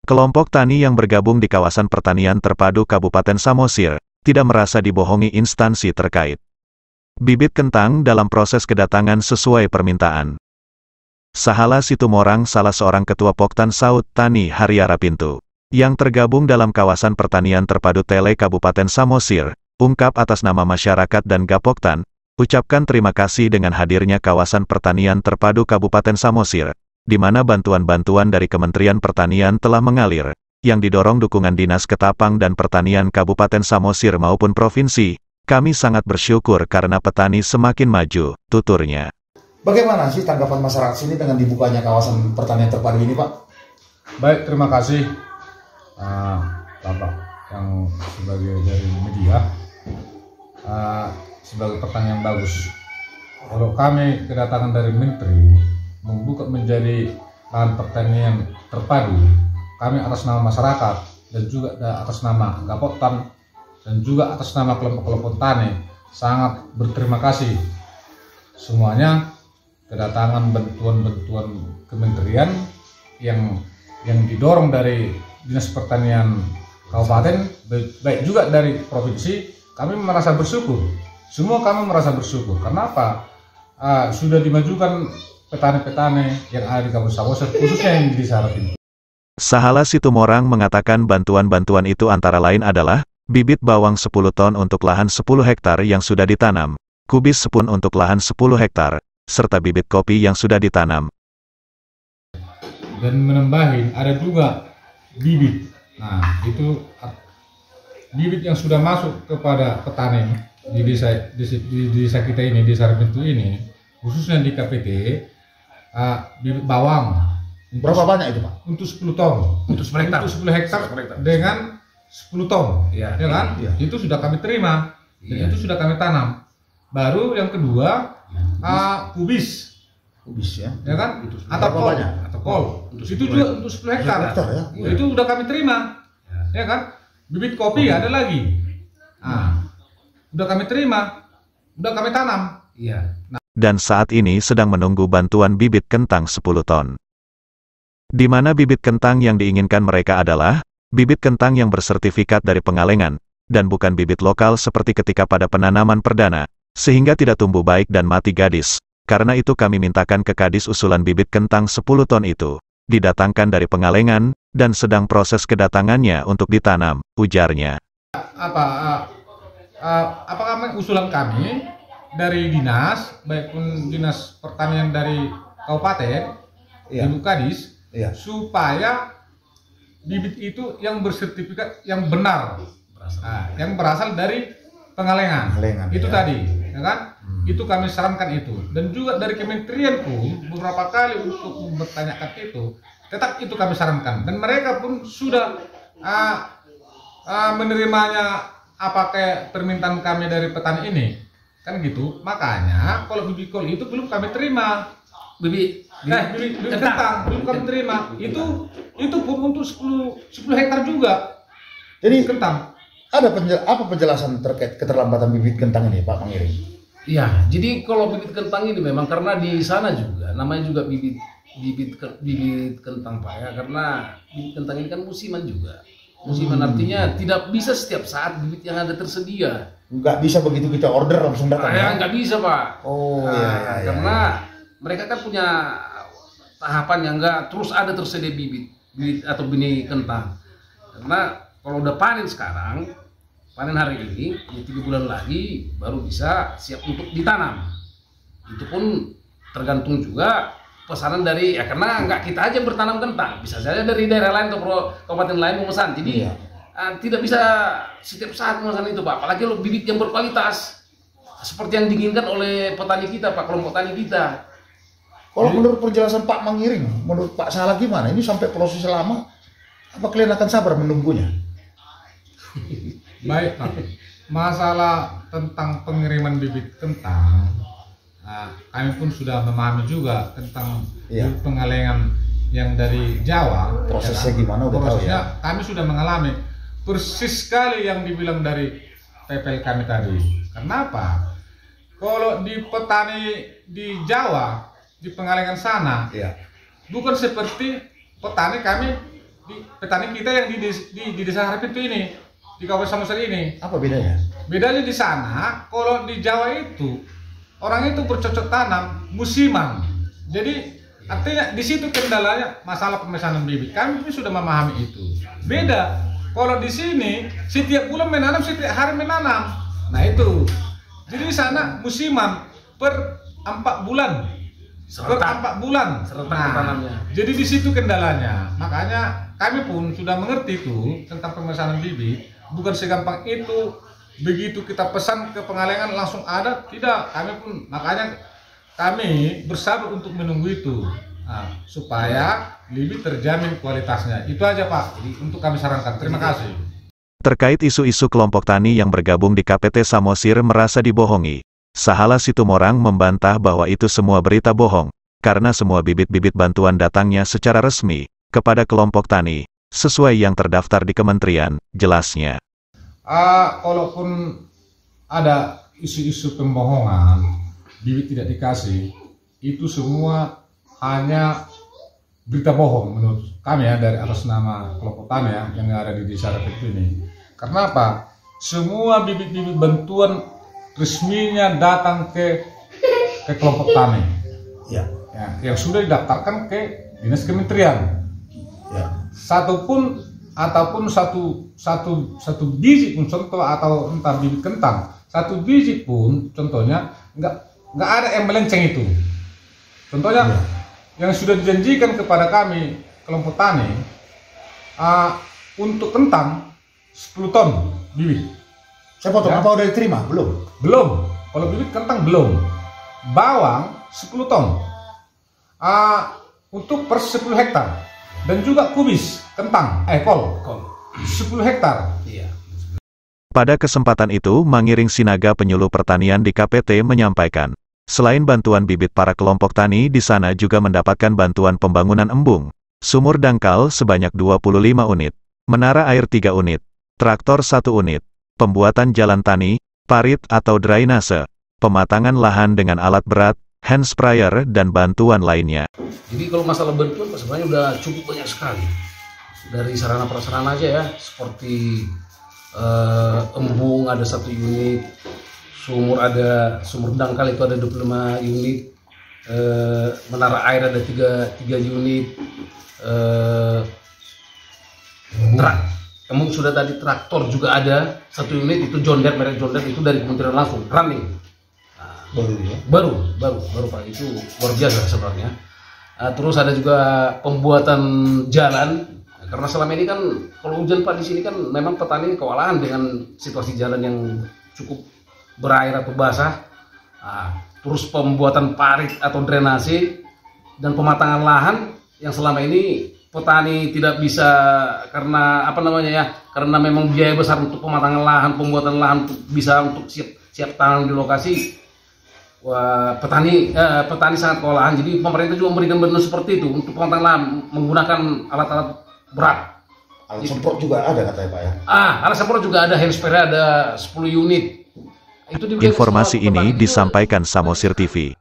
Kelompok tani yang bergabung di kawasan pertanian terpadu Kabupaten Samosir tidak merasa dibohongi instansi terkait. Bibit kentang dalam proses kedatangan sesuai permintaan. Sahala Situmorang, salah seorang ketua Poktan Saud Tani Hariara Pintu, yang tergabung dalam kawasan pertanian terpadu Tele Kabupaten Samosir, ungkap atas nama masyarakat dan Gapoktan, ucapkan terima kasih dengan hadirnya kawasan pertanian terpadu Kabupaten Samosir, di mana bantuan-bantuan dari Kementerian Pertanian telah mengalir, yang didorong dukungan Dinas Ketapang dan Pertanian Kabupaten Samosir maupun Provinsi. Kami sangat bersyukur karena petani semakin maju, tuturnya. Bagaimana sih tanggapan masyarakat sini dengan dibukanya kawasan pertanian terpadu ini, Pak? Baik, terima kasih Bapak yang sebagai dari media, sebagai pertanyaan bagus. Kalau kami kedatangan dari Menteri membuka menjadi lahan pertanian terpadu, kami atas nama masyarakat dan juga atas nama Gapoktan dan juga atas nama kelompok-kelompok tani sangat berterima kasih semuanya kedatangan bantuan-bantuan kementerian yang didorong dari Dinas Pertanian Kabupaten, baik juga dari provinsi. Kami merasa bersyukur, semua kami merasa bersyukur. Kenapa? Sudah dimajukan petani-petani yang ada di Kabupaten Samosir, khususnya yang di Desa Pintu. Sahala Situmorang mengatakan bantuan-bantuan itu antara lain adalah bibit bawang 10 ton untuk lahan 10 hektar yang sudah ditanam, kubis sepun untuk lahan 10 hektar, serta bibit kopi yang sudah ditanam. Dan menambahin ada juga bibit. Nah, itu bibit yang sudah masuk kepada petani di desa kita ini, di Desa Pintu ini, khususnya di KPT, bibit bawang. Berapa banyak itu, Pak? Untuk 10 ton. Untuk 10 hektar. Untuk 10 hektar dengan 10 ton. Ya, Ya kan? iya. Itu sudah kami terima. Dan Iya. itu sudah kami tanam. Baru yang kedua, kubis. Kubis ya. Ya kan? Untuk Atau berapa kol. banyak? Atau kol. Untuk Itu 10 juga untuk 10 hektar. 10 hektar ya? Iya. Itu udah kami terima. Ya kan? Bibit kopi ada lagi. Udah kami terima. Udah kami tanam. Iya. Dan saat ini sedang menunggu bantuan bibit kentang 10 ton. Di mana bibit kentang yang diinginkan mereka adalah bibit kentang yang bersertifikat dari Pengalengan, dan bukan bibit lokal seperti ketika pada penanaman perdana, sehingga tidak tumbuh baik dan mati gadis. Karena itu kami mintakan ke Kadis usulan bibit kentang 10 ton itu, didatangkan dari Pengalengan, dan sedang proses kedatangannya untuk ditanam, ujarnya. Apakah usulan kami dari dinas, baik pun dinas pertanian dari kabupaten, Iya. Ibu Kadis, Iya. supaya bibit itu yang bersertifikat yang benar, yang berasal dari Pengalengan. Pengalengan, Itu ya. tadi, ya kan? Itu kami sarankan itu, dan juga dari kementerian pun beberapa kali untuk mempertanyakan itu, tetap itu kami sarankan, dan mereka pun sudah menerimanya kayak permintaan kami dari petani ini, kan gitu. Makanya kalau bibit kol itu belum kami terima. Bibit Bibit kentang belum kami terima. Itu pun untuk 10 hektar juga. Jadi Kentang. ada apa penjelasan terkait keterlambatan bibit kentang ini, Pak Mangiring? Iya, jadi kalau bibit kentang ini memang karena di sana juga namanya juga bibit kentang, Pak, ya, karena bibit kentang ini kan musiman juga. Musiman artinya tidak bisa setiap saat bibit yang ada tersedia. Nggak bisa begitu kita order langsung datang ya? Nggak bisa, Pak. Oh iya. Karena mereka kan punya tahapan yang enggak terus ada tersedia bibit atau benih kentang. Karena kalau udah panen sekarang, panen hari ini, ya 3 bulan lagi baru bisa siap untuk ditanam. Itu pun tergantung juga pesanan dari, ya karena nggak kita aja bertanam kentang, bisa saja dari daerah lain atau kabupaten lain memesan. Jadi Iya. tidak bisa setiap saat memesan itu, Pak. Apalagi kalau bibit yang berkualitas seperti yang diinginkan oleh petani kita, Pak, kelompok tani kita. Kalau menurut penjelasan Pak Mangiring, menurut Pak Salah gimana? Ini sampai proses lama, apa kalian akan sabar menunggunya? Baik, Pak. Masalah tentang pengiriman bibit kentang, kami pun sudah memahami juga tentang Iya. Pengalengan yang dari Jawa. Prosesnya gimana udah tahu Prosesnya ya? kami sudah mengalami persis sekali yang dibilang dari PPL kami tadi. Kenapa? Kalau di petani di Jawa, di Pengalengan sana, Iya. bukan seperti petani kami petani kita yang di desa Harpit ini, di kawasan Samosir ini. Apa bedanya? Bedanya di sana, kalau di Jawa itu orang itu bercocok tanam musiman. Jadi artinya di situ kendalanya masalah pemesanan bibit. Kami sudah memahami itu. Beda kalau di sini setiap bulan menanam, setiap hari menanam. Nah itu. Jadi di sana musiman per 4 bulan. Per 4 bulan. Nah, jadi di situ kendalanya. Makanya kami pun sudah mengerti itu tentang pemesanan bibit. Bukan segampang itu. Begitu kita pesan ke Pengalengan langsung ada, tidak. Kami pun makanya kami bersabar untuk menunggu itu, supaya lebih terjamin kualitasnya. Itu aja Pak. Jadi untuk kami sarankan. Terima kasih. Terkait isu-isu kelompok tani yang bergabung di KPT Samosir merasa dibohongi, Sahala Situmorang membantah bahwa itu semua berita bohong, karena semua bibit-bibit bantuan datangnya secara resmi kepada kelompok tani, sesuai yang terdaftar di kementerian, jelasnya. Kalaupun ada isu-isu pembohongan, bibit tidak dikasih, itu semua hanya berita bohong menurut kami ya, dari atas nama kelompok tani ya, yang ada di desa Harpit ini. Karena apa? Semua bibit-bibit bantuan resminya datang ke kelompok tani, ya, yang sudah didaftarkan ke dinas kementerian. Ya. Ataupun satu biji pun contoh, atau entah bibit kentang, satu biji pun contohnya nggak ada yang melenceng itu. Contohnya yang sudah dijanjikan kepada kami kelompok tani, untuk kentang 10 ton bibit. Saya potong, apa udah diterima? Belum. Kalau bibit kentang belum. Bawang 10 ton. Untuk per 10 hektar. Dan juga kubis kentang, kol 10 hektar. Iya. Pada kesempatan itu, Mangiring Sinaga penyuluh pertanian di KPT menyampaikan, selain bantuan bibit, para kelompok tani di sana juga mendapatkan bantuan pembangunan embung, sumur dangkal sebanyak 25 unit, menara air 3 unit, traktor 1 unit, pembuatan jalan tani, parit atau drainase, pematangan lahan dengan alat berat, hand sprayer, dan bantuan lainnya. Jadi kalau masalah bantuan sebenarnya udah cukup banyak sekali. Dari sarana prasarana aja ya, seperti embung ada 1 unit, sumur dangkal itu ada 25 unit, menara air ada 3 unit, embung sudah tadi, traktor juga ada 1 unit, itu John Deere, merek John Deere, itu dari kementerian langsung running. Baru Pak, itu luar biasa sebenarnya. Terus ada juga pembuatan jalan, karena selama ini kan kalau hujan Pak di sini kan memang petani kewalahan dengan situasi jalan yang cukup berair atau basah. Terus pembuatan parit atau drainase dan pematangan lahan yang selama ini petani tidak bisa, karena karena memang biaya besar untuk pematangan lahan, pembuatan lahan bisa untuk siap tanam di lokasi. Wah, petani sangat kewalahan. Jadi pemerintah juga memberikan bantuan seperti itu untuk pematangan lahan menggunakan alat-alat berat. Alat semprot juga ada katanya Pak ya? Alat semprot juga ada, hand sprayer ada 10 unit. Informasi ini disampaikan Samosir TV.